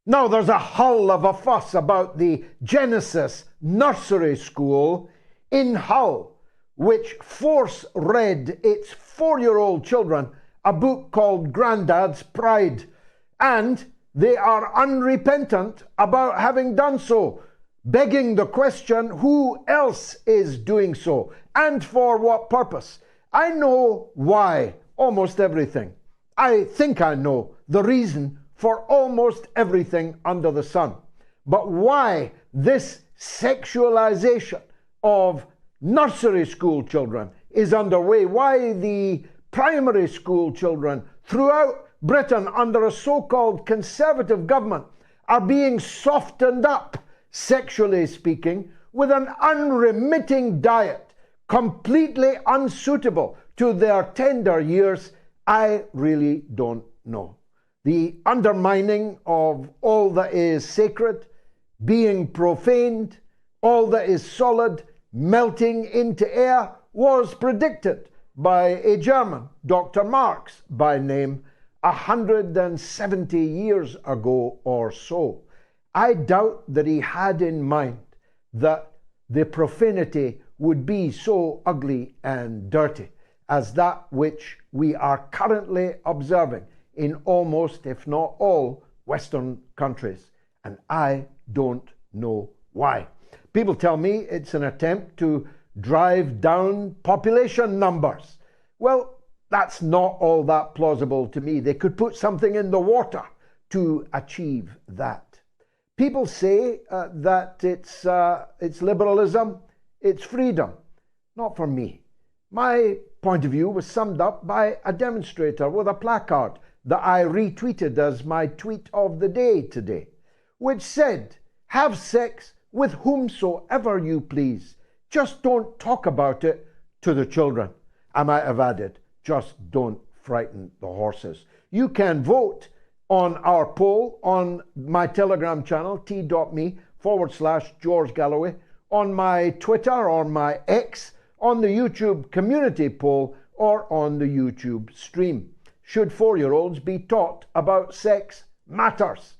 Now, there's a hull of a fuss about the Genesis nursery school in Hull, which force-read its 4-year-old children a book called Grandad's Pride. And they are unrepentant about having done so, begging the question, who else is doing so, and for what purpose? I know why almost everything. I think I know the reason for almost everything under the sun. But why this sexualization of nursery school children is underway, why the primary school children throughout Britain under a so-called conservative government are being softened up, sexually speaking, with an unremitting diet completely unsuitable to their tender years, I really don't know. The undermining of all that is sacred, being profaned, all that is solid, melting into air, was predicted by a German, Dr. Marx by name, 170 years ago or so. I doubt that he had in mind that the profanity would be so ugly and dirty as that which we are currently observing in almost, if not all, Western countries. And I don't know why. People tell me it's an attempt to drive down population numbers. Well, that's not all that plausible to me. They could put something in the water to achieve that. People say that it's liberalism, it's freedom. Not for me. My point of view was summed up by a demonstrator with a placard that I retweeted as my tweet of the day today, which said, "Have sex with whomsoever you please. Just don't talk about it to the children." I might have added, just don't frighten the horses. You can vote on our poll on my Telegram channel, t.me/George Galloway, on my Twitter or my X, on the YouTube community poll, or on the YouTube stream. Should 4-year-olds be taught about sex matters?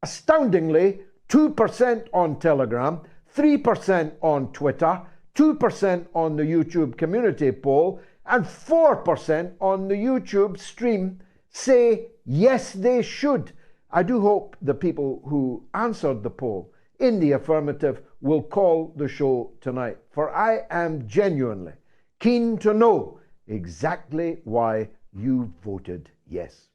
Astoundingly, 2% on Telegram, 3% on Twitter, 2% on the YouTube community poll, and 4% on the YouTube stream say yes, they should. I do hope the people who answered the poll in the affirmative will call the show tonight, for I am genuinely keen to know exactly why you voted yes.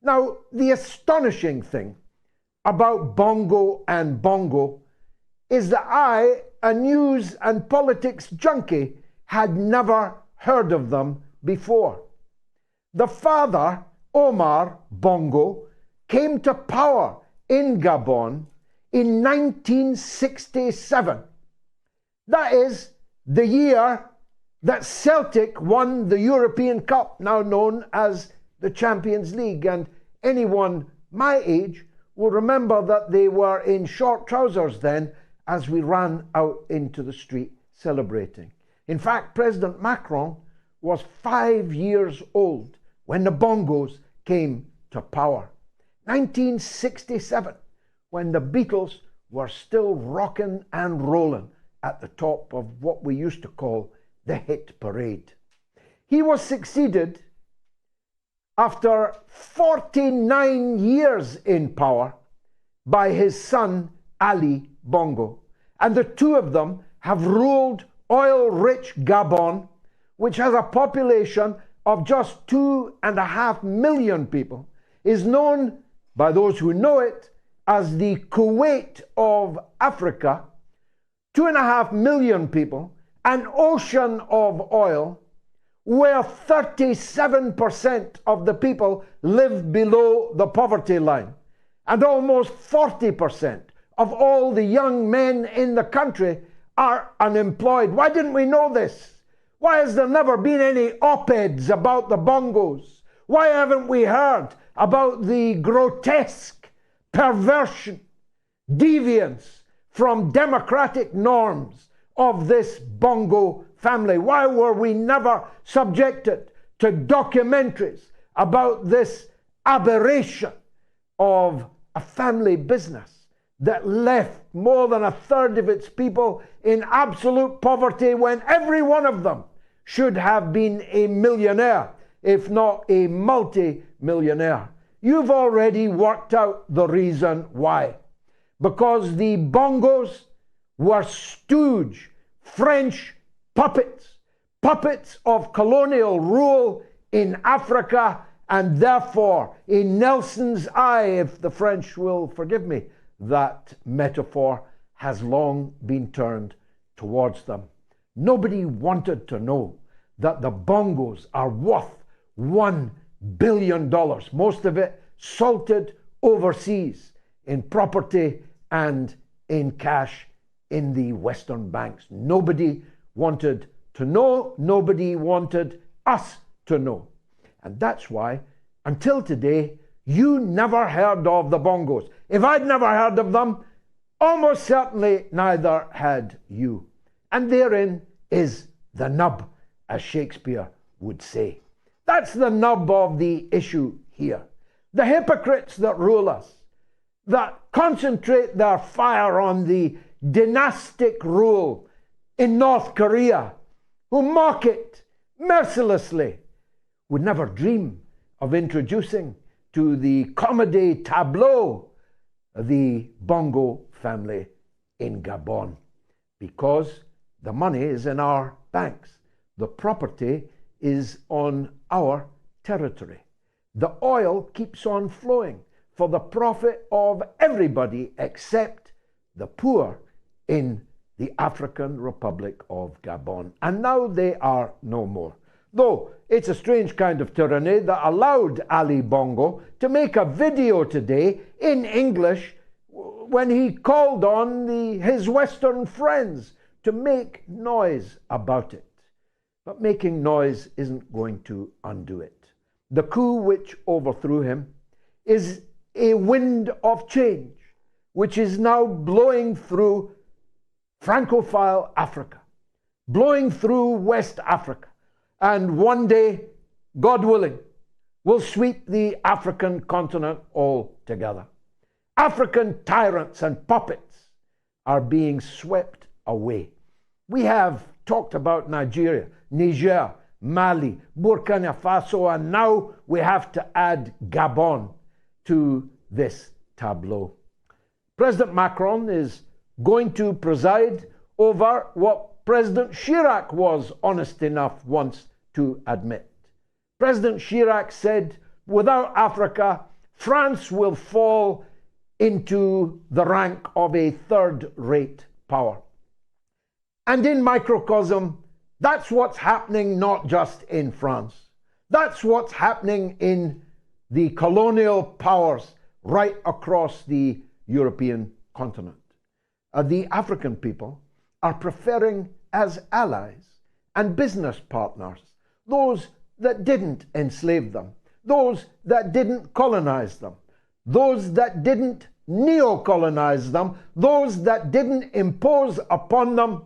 Now, the astonishing thing about Bongo and Bongo is that I, a news and politics junkie, had never heard of them before. The father, Omar Bongo, came to power in Gabon in 1967. That is the year that Celtic won the European Cup, now known as the Champions League. And anyone my age will remember that they were in short trousers then as we ran out into the street celebrating. In fact, President Macron was 5 years old when the Bongos came to power. 1967, when the Beatles were still rocking and rolling at the top of what we used to call the hit parade. He was succeeded after 49 years in power by his son Ali Bongo, and the two of them have ruled oil-rich Gabon, which has a population of just 2.5 million people, is known by those who know it as the Kuwait of Africa. 2.5 million people, an ocean of oil, where 37% of the people live below the poverty line, and almost 40% of all the young men in the country are unemployed. Why didn't we know this? Why has there never been any op-eds about the Bongos? Why haven't we heard about the grotesque perversion, deviance from democratic norms of this Bongo family? Why were we never subjected to documentaries about this aberration of a family business that left more than a third of its people in absolute poverty when every one of them should have been a millionaire, if not a multi-millionaire. You've already worked out the reason why. Because the Bongos were stooge French puppets, puppets of colonial rule in Africa, and therefore, in Nelson's eye, if the French will forgive me, that metaphor has long been turned towards them. Nobody wanted to know that the Bongos are worth $1 billion, most of it salted overseas in property and in cash in the Western banks. Nobody wanted to know, nobody wanted us to know. And that's why, until today, you never heard of the Bongos. If I'd never heard of them, almost certainly neither had you. And therein is the nub, as Shakespeare would say. That's the nub of the issue here. The hypocrites that rule us, that concentrate their fire on the dynastic rule in North Korea, who mock it mercilessly, would never dream of introducing to the comedy tableau the Bongo family in Gabon, because the money is in our banks. The property is on our territory. The oil keeps on flowing for the profit of everybody except the poor in the African Republic of Gabon. And now they are no more. Though it's a strange kind of tyranny that allowed Ali Bongo to make a video today in English when he called on his Western friends to make noise about it. But making noise isn't going to undo it. The coup which overthrew him is a wind of change which is now blowing through Francophile Africa, blowing through West Africa, and one day, God willing, will sweep the African continent altogether. African tyrants and puppets are being swept away. We have talked about Nigeria, Niger, Mali, Burkina Faso, and now we have to add Gabon to this tableau. President Macron is going to preside over what President Chirac was honest enough once to admit. President Chirac said, without Africa, France will fall into the rank of a third-rate power. And in microcosm, that's what's happening not just in France. That's what's happening in the colonial powers right across the European continent. The African people are preferring as allies and business partners those that didn't enslave them, those that didn't colonize them, those that didn't neo-colonize them, those that didn't impose upon them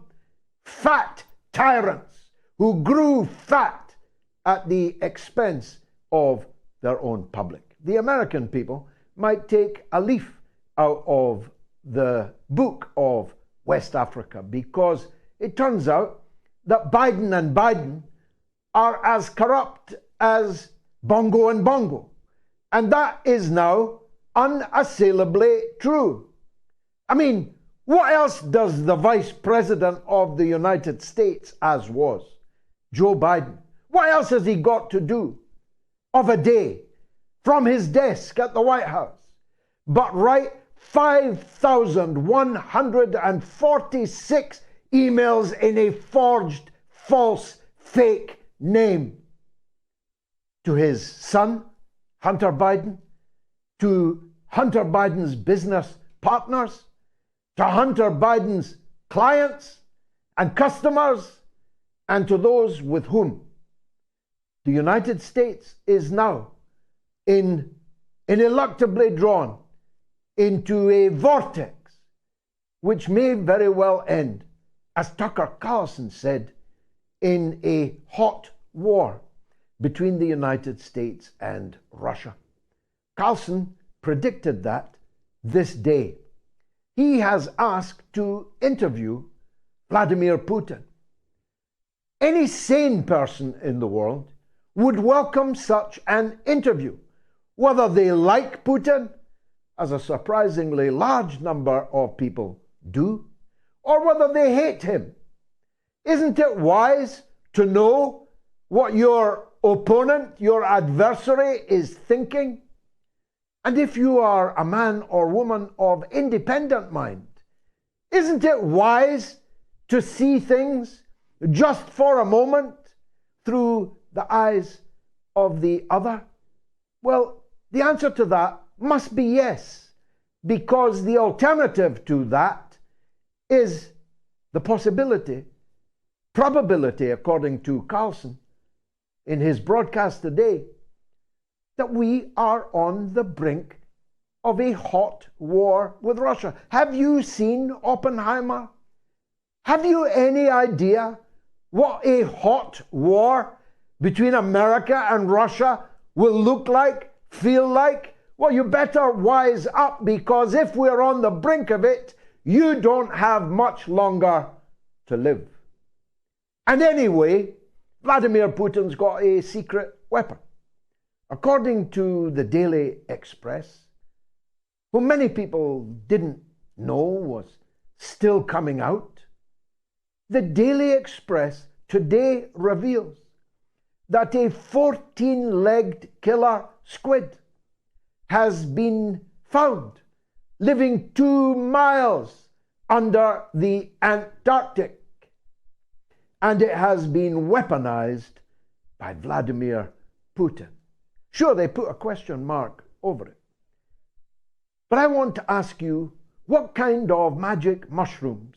fat tyrants who grew fat at the expense of their own public. The American people might take a leaf out of the book of West Africa, because it turns out that Biden and Biden are as corrupt as Bongo and Bongo. And that is now unassailably true. I mean, what else does the Vice President of the United States, as was Joe Biden, what else has he got to do of a day from his desk at the White House but write 5,146 emails in a forged, false, fake name to his son, Hunter Biden, to Hunter Biden's business partners, to Hunter Biden's clients and customers, and to those with whom the United States is now ineluctably drawn into a vortex which may very well end, as Tucker Carlson said, in a hot war between the United States and Russia. Carlson predicted that this day. He has asked to interview Vladimir Putin. Any sane person in the world would welcome such an interview, whether they like Putin, as a surprisingly large number of people do, or whether they hate him. Isn't it wise to know what your opponent, your adversary, is thinking? And if you are a man or woman of independent mind, isn't it wise to see things just for a moment through the eyes of the other? Well, the answer to that must be yes, because the alternative to that is the possibility, probability, according to Carlson in his broadcast today, that we are on the brink of a hot war with Russia. Have you seen Oppenheimer? Have you any idea what a hot war between America and Russia will look like, feel like? Well, you better wise up, because if we're on the brink of it, you don't have much longer to live. And anyway, Vladimir Putin's got a secret weapon. According to the Daily Express, who many people didn't know was still coming out, the Daily Express today reveals that a 14-legged killer squid has been found living 2 miles under the Antarctic, and it has been weaponized by Vladimir Putin. Sure, they put a question mark over it. But I want to ask you, what kind of magic mushrooms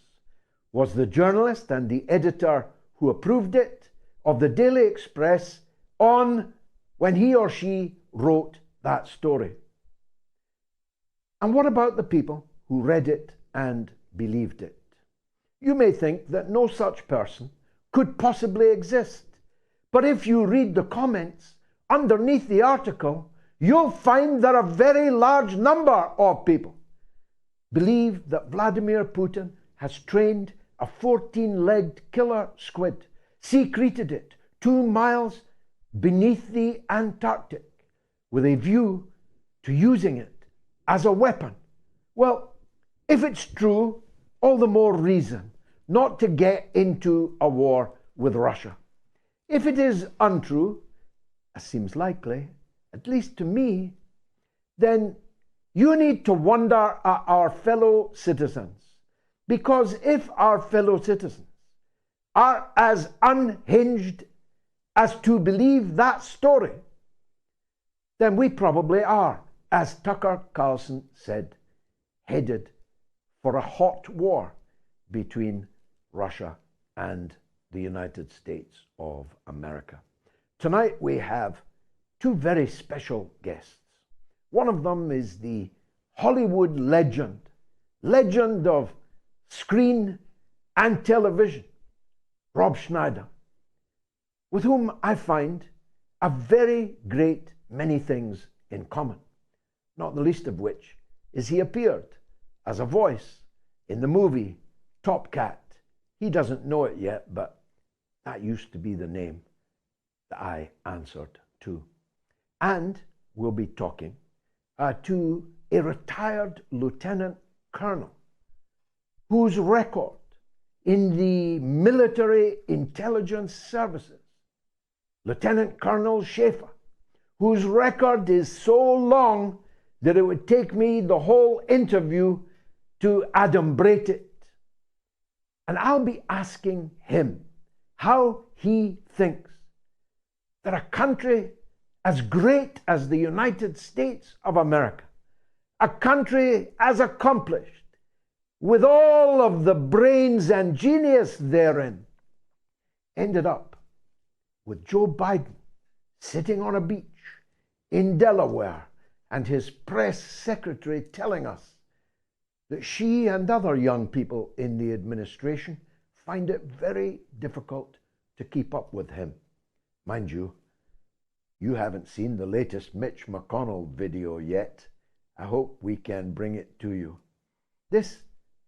was the journalist and the editor who approved it of the Daily Express on when he or she wrote that story? And what about the people who read it and believed it? You may think that no such person could possibly exist. But if you read the comments underneath the article, you'll find that a very large number of people believe that Vladimir Putin has trained a 14-legged killer squid, secreted it 2 miles beneath the Antarctic with a view to using it as a weapon. Well, if it's true, all the more reason not to get into a war with Russia. If it is untrue, as seems likely, at least to me, then you need to wonder at our fellow citizens. Because if our fellow citizens are as unhinged as to believe that story, then we probably are, as Tucker Carlson said, headed for a hot war between Russia and the United States of America. Tonight we have 2 very special guests. One of them is the Hollywood legend of screen and television, Rob Schneider, with whom I find a very great many things in common, not the least of which is he appeared as a voice in the movie Top Cat. He doesn't know it yet, but that used to be the name that I answered to. And we'll be talking to a retired lieutenant colonel whose record in the military intelligence services, Lieutenant Colonel Schaefer, whose record is so long that it would take me the whole interview to adumbrate it. And I'll be asking him how he thinks that a country as great as the United States of America, a country as accomplished, with all of the brains and genius therein, ended up with Joe Biden sitting on a beach in Delaware and his press secretary telling us that she and other young people in the administration find it very difficult to keep up with him. Mind you, you haven't seen the latest Mitch McConnell video yet, I hope we can bring it to you. This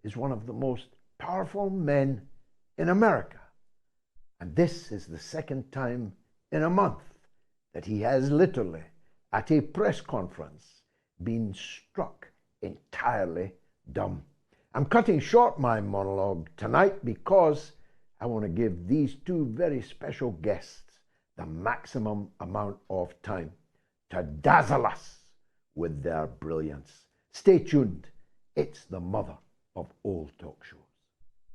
is one of the most powerful men in America. And this is the second time in a month that he has literally, at a press conference, been struck entirely dumb. I'm cutting short my monologue tonight because I want to give these two very special guests the maximum amount of time to dazzle us with their brilliance. Stay tuned. It's the mother of all talk shows.